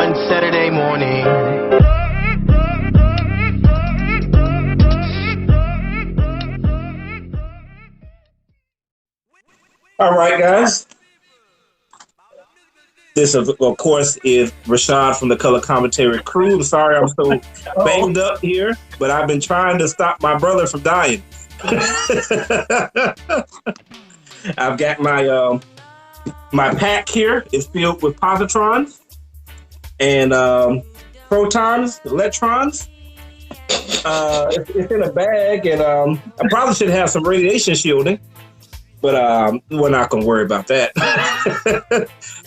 one Saturday morning. All right, guys. This, of course, is Rashad from the Color Commentary crew. I'm sorry I'm so banged up here, but I've been trying to stop my brother from dying. I've got my pack here. It's filled with positrons and protons, electrons. It's in a bag, and I probably should have some radiation shielding. But we're not going to worry about that.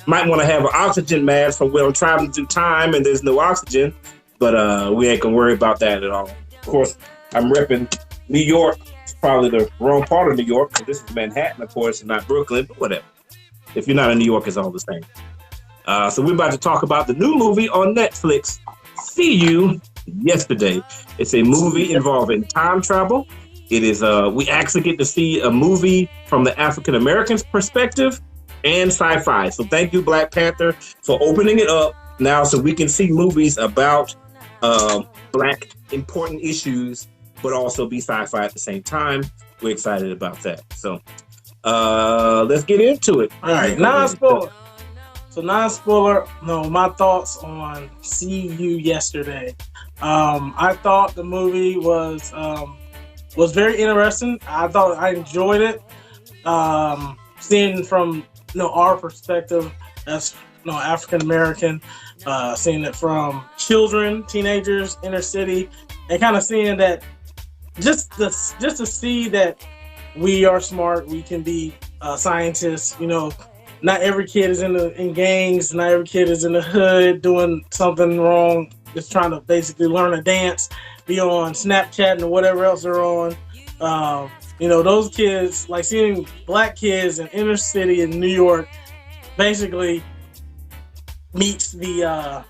Might want to have an oxygen mask for when I'm traveling through time and there's no oxygen. But we ain't going to worry about that at all. Of course, I'm repping New York. It's probably the wrong part of New York, because this is Manhattan, of course, and not Brooklyn. But whatever. If you're not in New York, it's all the same. So we're about to talk about the new movie on Netflix, See You Yesterday. It's a movie involving time travel. It is we actually get to see a movie from the African Americans' perspective and sci-fi. So thank you, Black Panther, for opening it up now so we can see movies about Black important issues, but also be sci-fi at the same time. We're excited about that. So let's get into it. All right, non-spoiler. So non-spoiler, my thoughts on See You Yesterday. I thought the movie was very interesting. I thought I enjoyed it. Seeing from our perspective as African American, seeing it from children, teenagers, inner city, and kind of seeing that just to see that we are smart, we can be scientists. Not every kid is in gangs. Not every kid is in the hood doing something wrong, just trying to basically learn a dance, be on Snapchat and whatever else they're on. Those kids, like seeing Black kids in inner city in New York, basically meets the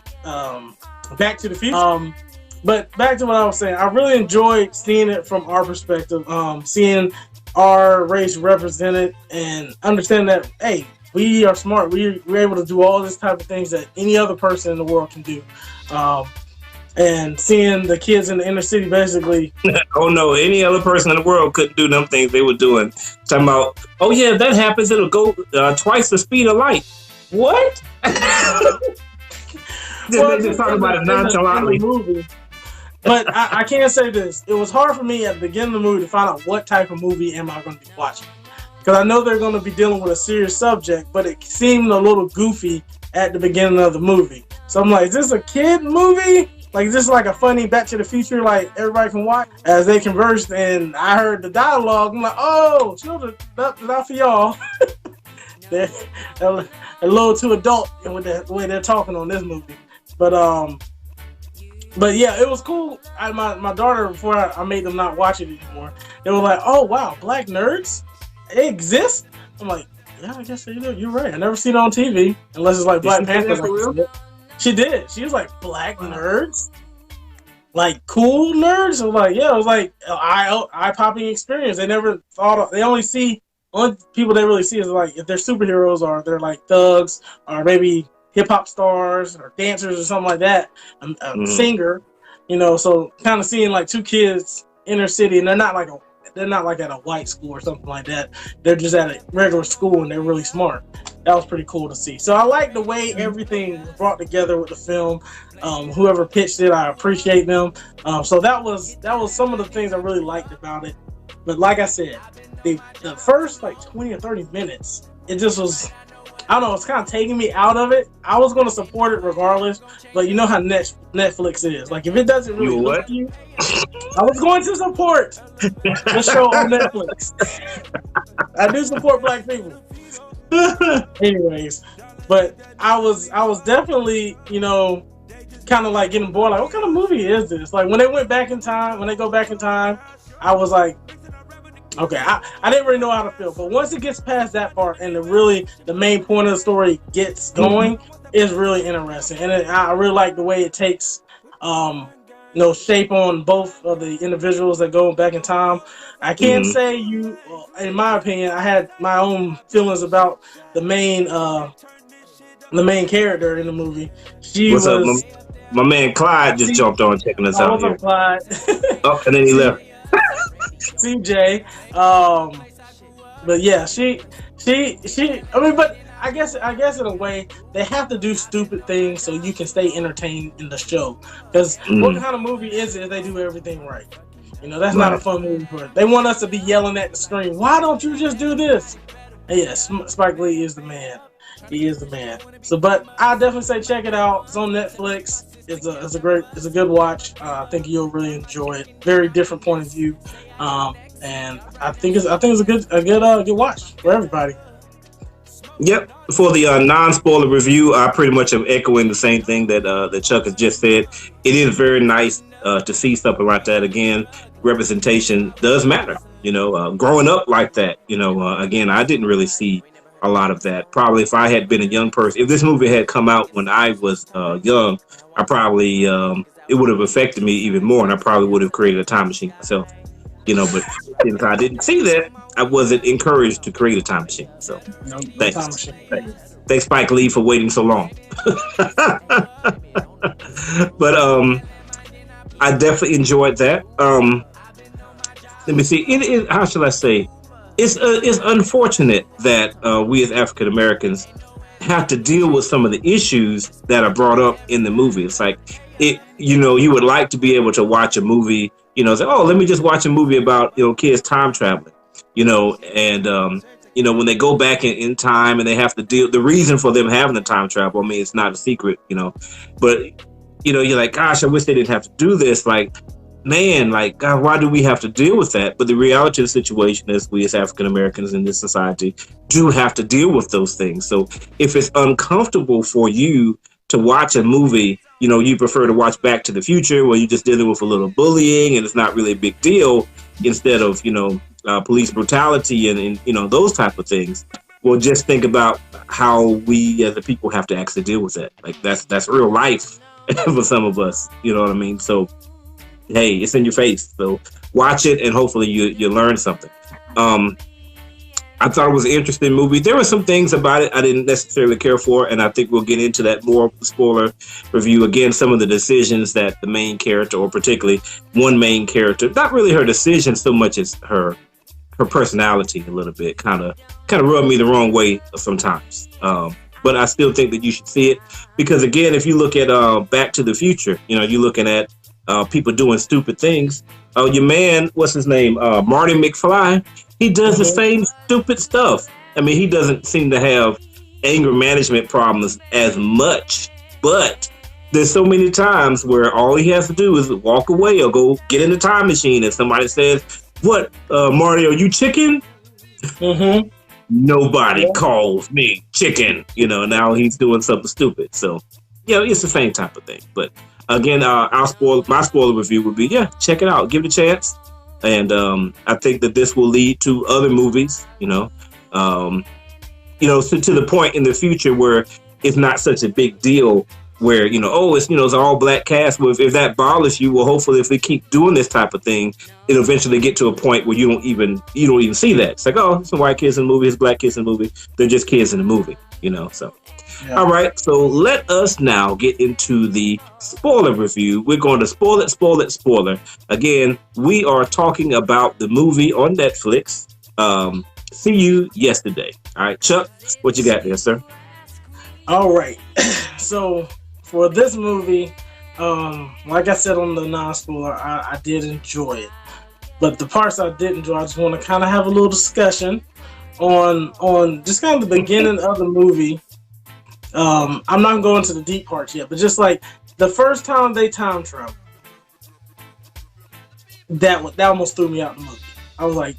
Back to the Future. But back to what I was saying, I really enjoyed seeing it from our perspective, seeing our race represented and understanding that, hey, we are smart. We're able to do all this type of things that any other person in the world can do. And seeing the kids in the inner city basically... Oh, no. Any other person in the world couldn't do them things they were doing. Talking about, oh, yeah, if that happens, it'll go twice the speed of light. What? Just talking about it nonchalantly. But I can't say this. It was hard for me at the beginning of the movie to find out what type of movie am I going to be watching. Because I know they're going to be dealing with a serious subject, but it seemed a little goofy at the beginning of the movie. So I'm like, is this a kid movie? Like, is this like a funny Back to the Future, like everybody can watch? As they conversed and I heard the dialogue, I'm like, oh, children, not for y'all. They're a little too adult in the way they're talking on this movie. But yeah, it was cool. My daughter, before I made them not watch it anymore, they were like, oh, wow, Black nerds? They exist? I'm like, yeah, I guess they do. You're right. I never seen it on TV unless it's like Black Panther. She did. She was like, Black nerds? Like cool nerds? I was like, yeah, it was like eye-popping experience. They never thought they only people they really see is like if they're superheroes or they're like thugs or maybe hip-hop stars or dancers or something like that, a singer, so kind of seeing like two kids inner city, and they're not like at a white school or something like that. They're just at a regular school and they're really smart. That was pretty cool to see. So I like the way everything was brought together with the film. Whoever pitched it, I appreciate them. So that was some of the things I really liked about it. But like I said, the first like 20 or 30 minutes, it just was, I don't know, it's kind of taking me out of it. I was going to support it regardless, but you know how Netflix is. Like if it doesn't really look to you, I was going to support the show on Netflix. I do support Black people. Anyways, but I was definitely, kind of like getting bored. Like, what kind of movie is this? Like when they go back in time, I was like, okay, I didn't really know how to feel. But once it gets past that part and the main point of the story gets going, it's really interesting. And I really like the way it takes shape on both of the individuals that go back in time. I can't say in my opinion, I had my own feelings about the main the main character in the movie. She What's up, was. my man Clyde just jumped on checking us out What's here. up, Clyde? Oh, and then he left. CJ. But yeah, she. I mean, but I guess in a way they have to do stupid things so you can stay entertained in the show. Because what kind of movie is it if they do everything right? You know, that's not a fun movie for it. They want us to be yelling at the screen. Why don't you just do this? And yeah, Spike Lee is the man. He is the man. So, but I definitely say check it out. It's on Netflix. It's a good watch. I think you'll really enjoy it. Very different point of view, and I think it's a good watch for everybody. Yep. For the non-spoiler review, I pretty much am echoing the same thing that Chuck has just said. It is very nice to see something like that again. Representation does matter. You know, growing up like that. You know, again, I didn't really see a lot of that. Probably if I had been a young person, if this movie had come out when I was young, I probably it would have affected me even more, and I probably would have created a time machine myself. You know, but since I didn't see that, I wasn't encouraged to create a time machine. So, thanks. Time machine. Thanks, Spike Lee, for waiting so long. But I definitely enjoyed that. Let me see. It is, how shall I say? It's unfortunate that we as African Americans have to deal with some of the issues that are brought up in the movie. It's like you would like to be able to watch a movie. You know, say, oh, let me just watch a movie about kids time traveling. You know, and when they go back in time and they have to deal, the reason for them having the time travel, I mean, it's not a secret. You know, but you're like, gosh, I wish they didn't have to do this. Like, man, like, God, why do we have to deal with that? But the reality of the situation is we as African Americans in this society do have to deal with those things. So if it's uncomfortable for you to watch a movie, you prefer to watch Back to the Future where you're just dealing with a little bullying and it's not really a big deal instead of, police brutality and those type of things. Well, just think about how we as a people have to actually deal with that. Like that's real life for some of us. You know what I mean? So, hey, it's in your face. So watch it and hopefully you learn something. I thought it was an interesting movie. There were some things about it I didn't necessarily care for, and I think we'll get into that more spoiler review. Again, some of the decisions that the main character, or particularly one main character, not really her decision so much as her personality a little bit, kind of rubbed me the wrong way sometimes. But I still think that you should see it because, again, if you look at Back to the Future, you're looking at people doing stupid things. Your man, what's his name? Marty McFly. He does the same stupid stuff. I mean, he doesn't seem to have anger management problems as much, but there's so many times where all he has to do is walk away or go get in the time machine and somebody says, what, Marty, are you chicken? Mm-hmm. Nobody calls me chicken. Now he's doing something stupid. So, it's the same type of thing. But again, my spoiler review would be, check it out. Give it a chance. And I think that this will lead to other movies, to the point in the future where it's not such a big deal where, it's all black cast. Well, if that bothers you, well, hopefully if we keep doing this type of thing, it'll eventually get to a point where you don't even see that. It's like, oh, some white kids in the movie, it's black kids in the movie. They're just kids in the movie, so. Yeah. All right, so let us now get into the spoiler review. We're going to spoiler. Again, we are talking about the movie on Netflix, See You Yesterday. All right, Chuck, what you got there, sir? All right, so for this movie, like I said on the non-spoiler, I did enjoy it. But the parts I did enjoy, I just want to kind of have a little discussion on just kind of the beginning of the movie. I'm not going to the deep parts yet, but just like the first time they time travel, that almost threw me out of the movie. I was like,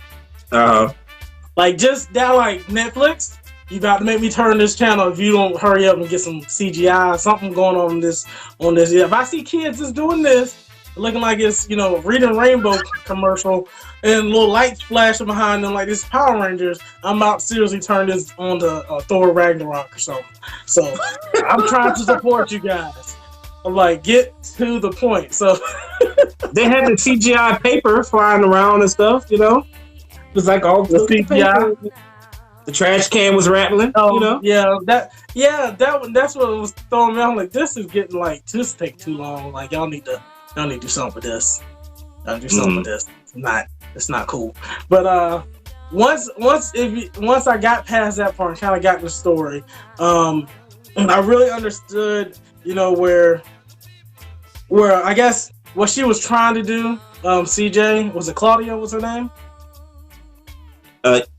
like just that, like Netflix, you got to make me turn this channel if you don't hurry up and get some CGI, something going on this. Yeah, if I see kids just doing this, looking like it's Reading Rainbow commercial and little lights flashing behind them like this Power Rangers, I'm about to seriously turn this on to Thor Ragnarok or something. So I'm trying to support you guys. I'm like, get to the point. So they had the CGI paper flying around and stuff, It's like all the CGI. The trash can was rattling. Oh, you know. That's what was throwing me. I'm like, this is getting like this take too long. Like y'all need to do something with this. Y'all do something with this. It's not cool. But once I got past that part and kind of got the story, I really understood, where I guess what she was trying to do. CJ, was it Claudia? Was her name?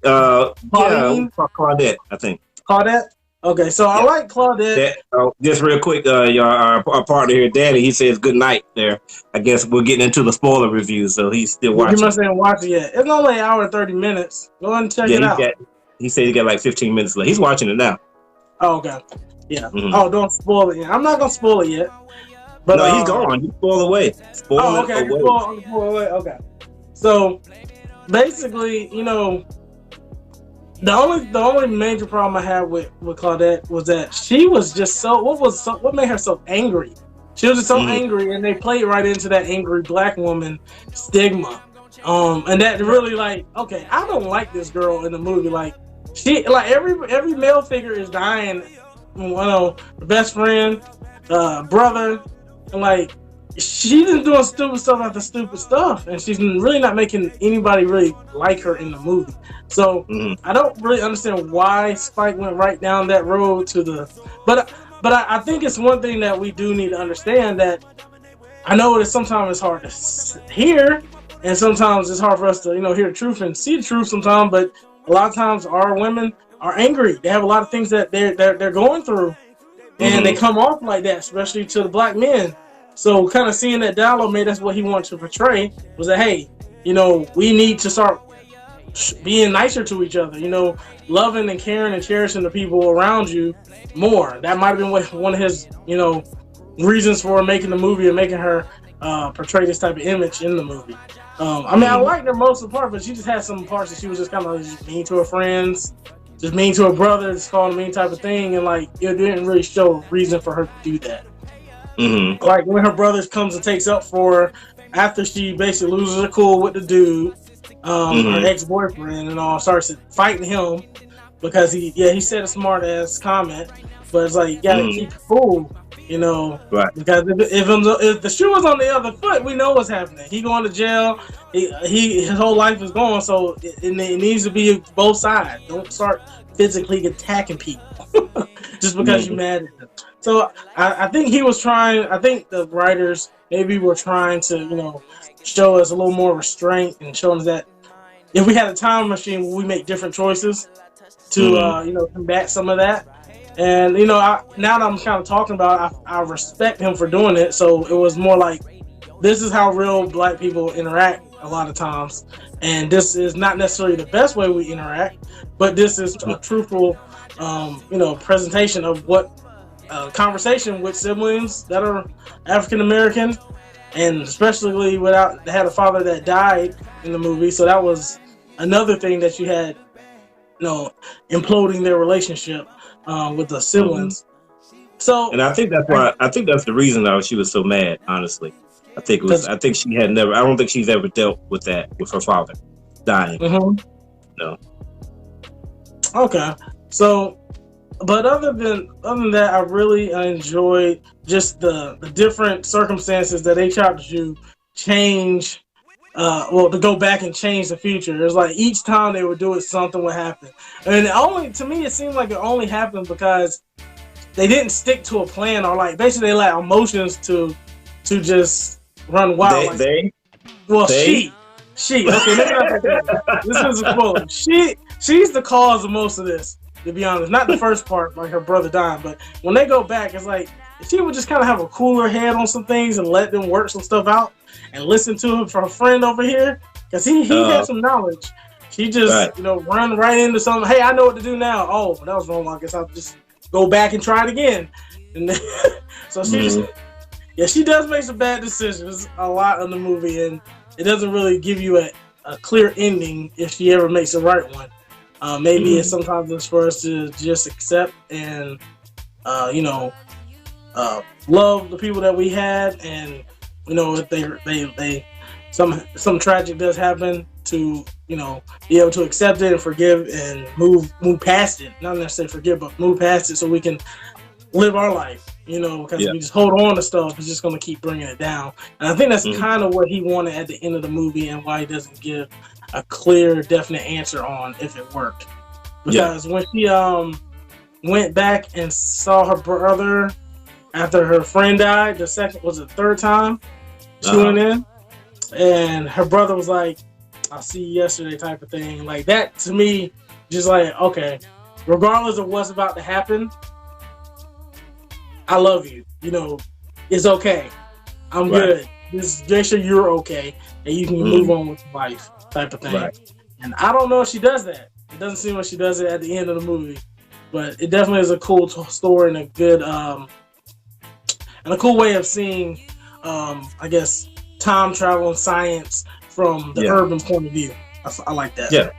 Claudette, I think. Claudette. Okay, so I like Claudette. Just real quick, our partner here, Danny, he says good night there. I guess we're getting into the spoiler review, so he's still watching. He must have watched it yet. It's only an hour and 30 minutes. Go ahead and check it out. He said he got like 15 minutes left. He's watching it now. Oh, okay. Yeah. Mm-hmm. Oh, don't spoil it yet. I'm not going to spoil it yet. But, no, he's gone. He spoiled away. Spoil away. Okay. So, basically, the only major problem I had with Claudette was that she was just what made her so angry? She was just so angry, and they played right into that angry black woman stigma. And that really okay, I don't like this girl in the movie. Like she every male figure is dying. The best friend, brother, and she's just doing stupid stuff after stupid stuff, and she's really not making anybody really like her in the movie. So I don't really understand why Spike went right down that road but I think it's one thing that we do need to understand, that I know that sometimes it's hard to hear, and sometimes it's hard for us to hear the truth and see the truth sometimes. But a lot of times our women are angry. They have a lot of things that they're going through, and they come off like that, especially to the black men. So kind of seeing that dialogue made us what he wanted to portray was that, hey, we need to start being nicer to each other, loving and caring and cherishing the people around you more. That might have been one of his, reasons for making the movie and making her portray this type of image in the movie. I liked her most of the part, but she just had some parts that she was just kind of just mean to her friends, just mean to her brother, just calling him mean type of thing, and it didn't really show a reason for her to do that. Like when her brother comes and takes up for her after she basically loses her cool with the dude, her ex-boyfriend, and all, starts fighting him because he said a smart ass comment, but it's you gotta keep it cool, right? Because if the shoe was on the other foot, we know what's happening. He going to jail. His whole life is gone. So it needs to be both sides. Don't start physically attacking people just because you're mad at them. So I think he was trying. I think the writers maybe were trying to, show us a little more restraint and showing us that if we had a time machine, we make different choices to, combat some of that. And now that I'm kind of talking about it, I respect him for doing it. So it was more like, this is how real black people interact a lot of times, and this is not necessarily the best way we interact, but this is a truthful, presentation of what. Conversation with siblings that are African American, and especially they had a father that died in the movie, so that was another thing that you had, imploding their relationship with the siblings. So, and I think that's why. I think that's the reason though she was so mad. Honestly, I think it was. I think she had never. I don't think she's ever dealt with that with her father dying. No. Okay, so. But other than that, I really enjoyed just the different circumstances that they tried to change. To go back and change the future. It was each time they would do it, something would happen. And to me, it seemed like it only happened because they didn't stick to a plan, or basically they allowed emotions to just run wild. She. Okay, maybe not this is a spoiler. She's the cause of most of this. To be honest, not the first part, like her brother dying, but when they go back, it's if she would just kind of have a cooler head on some things and let them work some stuff out and listen to him for her friend over here, because he had some knowledge. She just, run right into something. Hey, I know what to do now. Oh, that was wrong. I guess I'll just go back and try it again. And then, so she does make some bad decisions a lot in the movie, and it doesn't really give you a clear ending if she ever makes the right one. Maybe it's sometimes it's for us to just accept and, love the people that we had, and if they some tragic does happen, to be able to accept it and forgive and move past it. Not necessarily forgive, but move past it so we can live our life. Because we just hold on to stuff, it's just going to keep bringing it down. And I think that's kind of what he wanted at the end of the movie, and why he doesn't give a clear, definite answer on if it worked. Because when she went back and saw her brother after her friend died, the third time she went in, and her brother was like, "I'll see you yesterday," type of thing. Like that to me, just like, okay, regardless of what's about to happen, I love you. It's okay. I'm good. Just make sure you're okay and you can move on with life, type of thing. Right. And I don't know if she does that. It doesn't seem like she does it at the end of the movie, but it definitely is a cool story and a good cool way of seeing, I guess, time travel and science from the urban point of view. I like that. Yeah,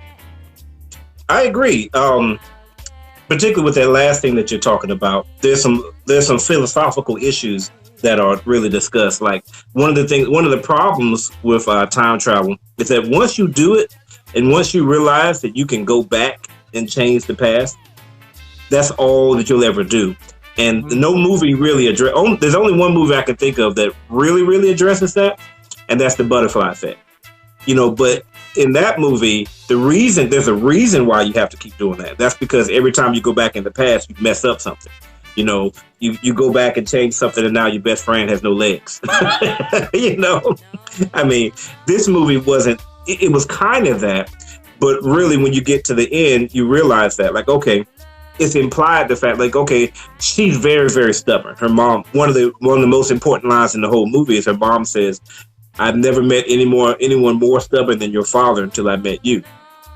I agree. Particularly with that last thing that you're talking about, there's some philosophical issues that are really discussed. Like one of the problems with time travel is that once you do it, and once you realize that you can go back and change the past, that's all that you'll ever do. And no movie really there's only one movie I can think of that really addresses that, and that's The Butterfly Effect. But in that movie, there's a reason why you have to keep doing that. That's because every time you go back in the past, you mess up something. You go back and change something, and now your best friend has no legs. I mean, this movie wasn't. It was kind of that, but really, when you get to the end, you realize that, like, okay, it's implied the fact, like, okay, she's very, very stubborn. Her mom, one of the most important lines in the whole movie is her mom says, "I've never met anyone more stubborn than your father until I met you."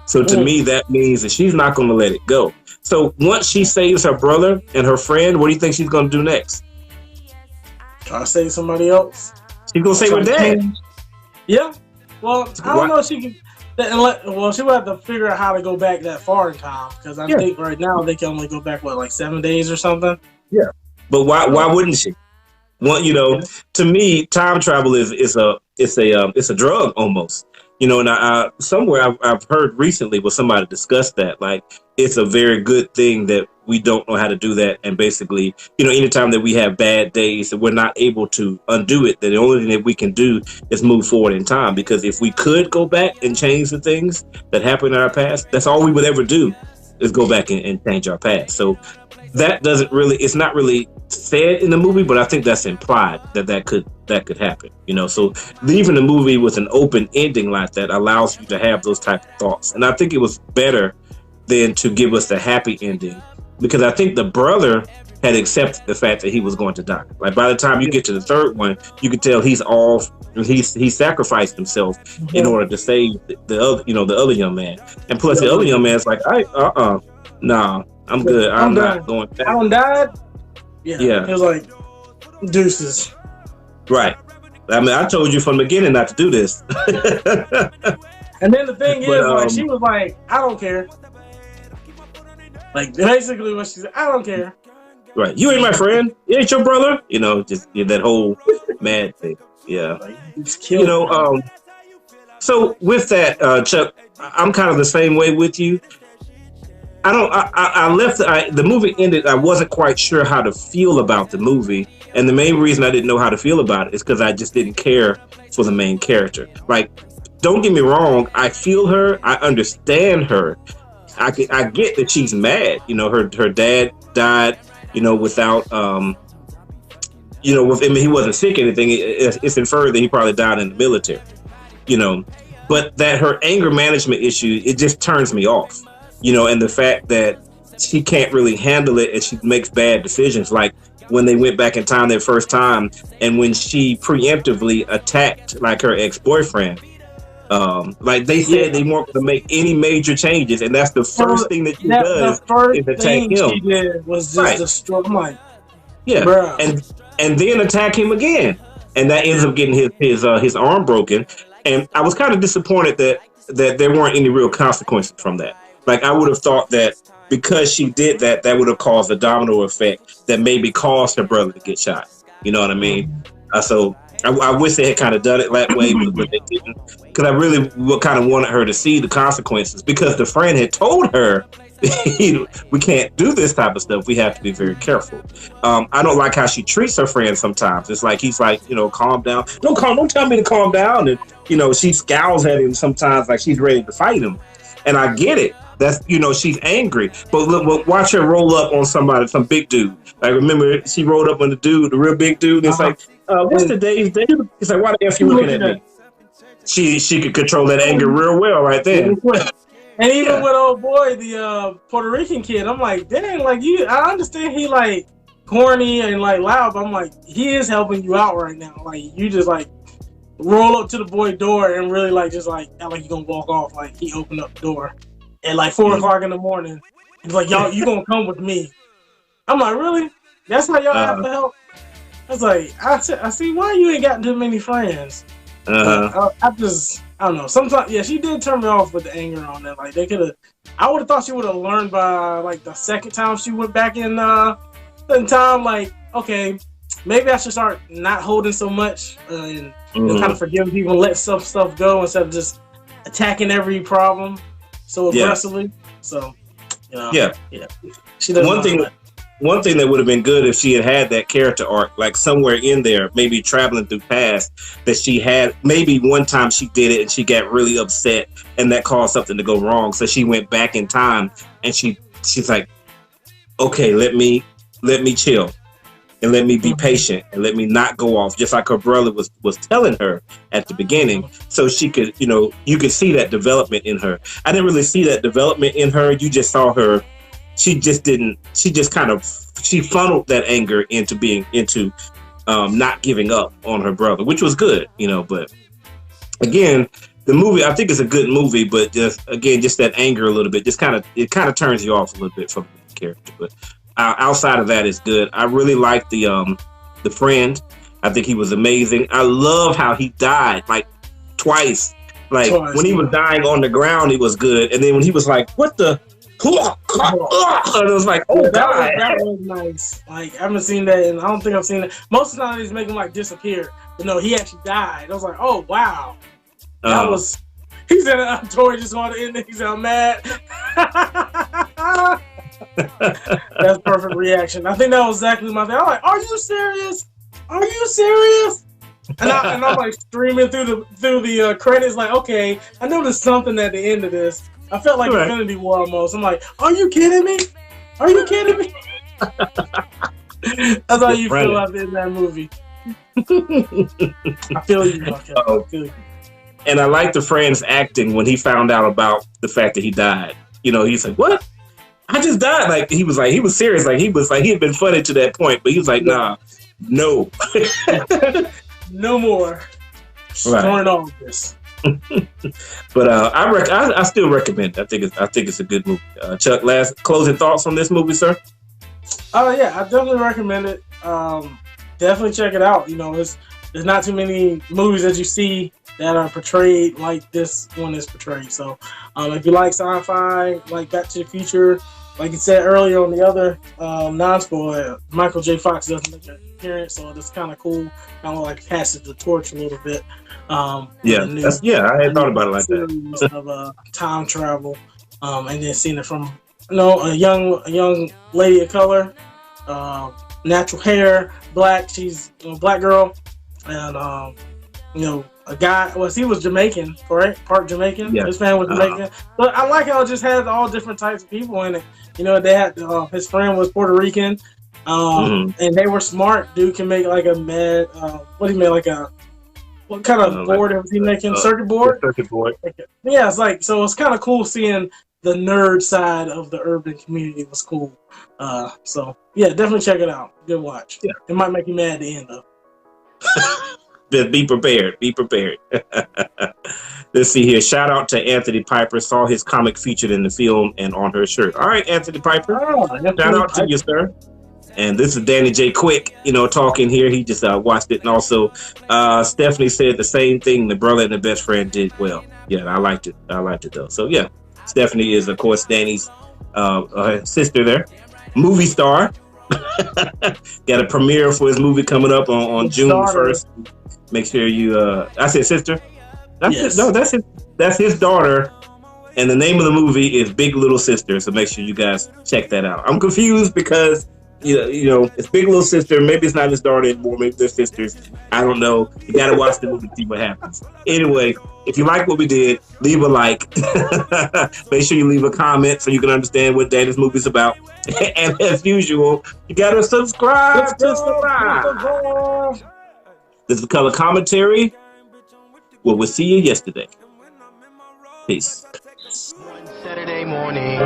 So to me, that means that she's not going to let it go. So once she saves her brother and her friend, what do you think she's going to do next? Try to save somebody else. She's going to save her dad. Yeah. Well, I don't know if she can. Well, she will have to figure out how to go back that far in time, because I think right now they can only go back like 7 days or something. Yeah. But why wouldn't she? Well, to me, time travel is a drug almost. And somewhere I've heard recently where somebody discussed that, like, it's a very good thing that we don't know how to do that. And basically, anytime that we have bad days that we're not able to undo it, then the only thing that we can do is move forward in time. Because if we could go back and change the things that happened in our past, that's all we would ever do, is go back and change our past. So that it's not really said in the movie, but I think that's implied that could happen. So leaving the movie with an open ending like that allows you to have those type of thoughts. And I think it was better than to give us the happy ending, because I think the brother had accepted the fact that he was going to die. Like by the time you get to the third one, you can tell he's off. He sacrificed himself in order to save the other young man. And plus the other young man's like, nah, I'm good. I'm not going back. I don't died. Yeah. It was like deuces. Right. I mean, I told you from the beginning not to do this. And then the thing is, like, she was like, I don't care. Like, basically what she said, I don't care. Right. You ain't my friend. You ain't your brother. Just that whole mad thing. Yeah. So with that, Chuck, I'm kind of the same way with you. I left the movie ended. I wasn't quite sure how to feel about the movie. And the main reason I didn't know how to feel about it is because I just didn't care for the main character. Like, don't get me wrong. I feel her. I understand her. I get that she's mad. Her dad died, without, he wasn't sick or anything. It's inferred that he probably died in the military, but that her anger management issue, it just turns me off, and the fact that she can't really handle it and she makes bad decisions. Like when they went back in time their first time, and when she preemptively attacked like her ex-boyfriend, like they said they weren't going to make any major changes, and that's the first thing that she does is attack him. She did was just destroy him, and then attack him again, and that ends up getting his arm broken. And I was kind of disappointed that there weren't any real consequences from that. Like I would have thought that because she did that would have caused a domino effect that maybe caused her brother to get shot. You know what I mean? So I wish they had kind of done it that way, but they didn't. Because I really kind of wanted her to see the consequences. Because the friend had told her, we can't do this type of stuff. We have to be very careful. I don't like how she treats her friend sometimes. It's like he's like, calm down. Don't tell me to calm down. And she scowls at him sometimes like she's ready to fight him. And I get it. That's she's angry. But look, watch her roll up on some big dude. Like remember, she rolled up on the real big dude. And it's like, what's today's day? It's like, why the F you looking at me? She could control that anger real well right there. And even with old boy, the Puerto Rican kid, I'm like, dang, like I understand he like corny and like loud, but I'm like, he is helping you out right now. Like you just like roll up to the boy door and really like just like act like you gonna walk off. Like he opened up the door at like 4 o'clock in the morning. He's like, y'all, you gonna come with me? I'm like, really? That's how y'all have to help? I was like, I see why you ain't got too many friends. I don't know. Sometimes, yeah, she did turn me off with the anger on that. Like they could have. I would have thought she would have learned by like the second time she went back in time. Like, okay, maybe I should start not holding so much and kind of forgiving people and let some stuff go instead of just attacking every problem so aggressively. Yeah. So, yeah. She doesn't. One thing that would have been good if she had that character arc, like somewhere in there, maybe traveling through past, that she had, maybe one time she did it and she got really upset and that caused something to go wrong. So she went back in time and she's like, okay, let me chill and let me be patient and let me not go off, just like her brother was telling her at the beginning. So she could, you could see that development in her. I didn't really see that development in her. You just saw her. She funneled that anger into not giving up on her brother, which was good, but again, the movie, I think it's a good movie, but just that anger a little bit, it kind of turns you off a little bit from the character. But outside of that, it's good. I really like the friend. I think he was amazing. I love how he died like twice. Like when he was dying on the ground, it was good. And then when he was like, what the? And it was like, oh, God. That was nice. Like, I haven't seen that, and I don't think I've seen it. Most of the time, he's making him like disappear. But no, he actually died. I was like, oh, wow. That was. He said, Tori just wanted to end it. He said, I'm mad. That's perfect reaction. I think that was exactly my thing. I'm like, are you serious? Are you serious? And I'm like streaming through the credits, like, okay, I know there's something at the end of this. I felt like Infinity War almost. I'm like, are you kidding me? Are you kidding me? That's how you feel out there in that movie. I feel you, Mark. I feel you. And I like the friend's acting when he found out about the fact that he died. He's like, what? I just died. Like he was serious. Like he had been funny to that point, but he was like, nah, no. No more. Turn on this. But I still recommend it. I think it's a good movie. Chuck, last closing thoughts on this movie, sir? Yeah, I definitely recommend it. Definitely check it out. There's not too many movies that you see that are portrayed like this one is portrayed. So if you like sci-fi, like Back to the Future, like you said earlier on the other non-spoiler, Michael J. Fox doesn't make an appearance, so it's kind of cool. Kind of like passes the torch a little bit. I had thought about it like that. Of time travel, and then seeing it from a young lady of color, natural hair, black. She's a black girl, and a guy. Well, he was Jamaican, correct? Part Jamaican. Yeah. His family was Jamaican. But I like how it just has all different types of people in it. They had his friend was Puerto Rican, and they were smart. Dude can make like a mad. What kind of board was he making? Circuit board? Circuit board. Yeah, it's kind of cool seeing the nerd side of the urban community. Was cool. Definitely check it out. Good watch. Yeah. It might make you mad at the end, though. Just be prepared. Be prepared. Let's see here. Shout out to Anthony Piper. Saw his comic featured in the film and on her shirt. All right, Anthony Piper. Shout out to you, sir. And this is Danny J. Quick, talking here. He just watched it. And also, Stephanie said the same thing. The brother and the best friend did well. Yeah, I liked it. Though. So, yeah, Stephanie is, of course, Danny's sister there. Movie star. Got a premiere for his movie coming up on June 1st. Make sure you. I said sister. Yes. That's his daughter. And the name of the movie is Big Little Sister. So make sure you guys check that out. I'm confused because you know it's Big Little Sister. Maybe it's not his daughter anymore. Maybe they're sisters. I don't know. You got to watch the movie to see what happens. Anyway, if you like what we did, leave a like. Make sure you leave a comment so you can understand what Danny's movie's about. And as usual, you got to subscribe. This is Color Commentary. Well, we'll see you yesterday. Peace. Saturday morning.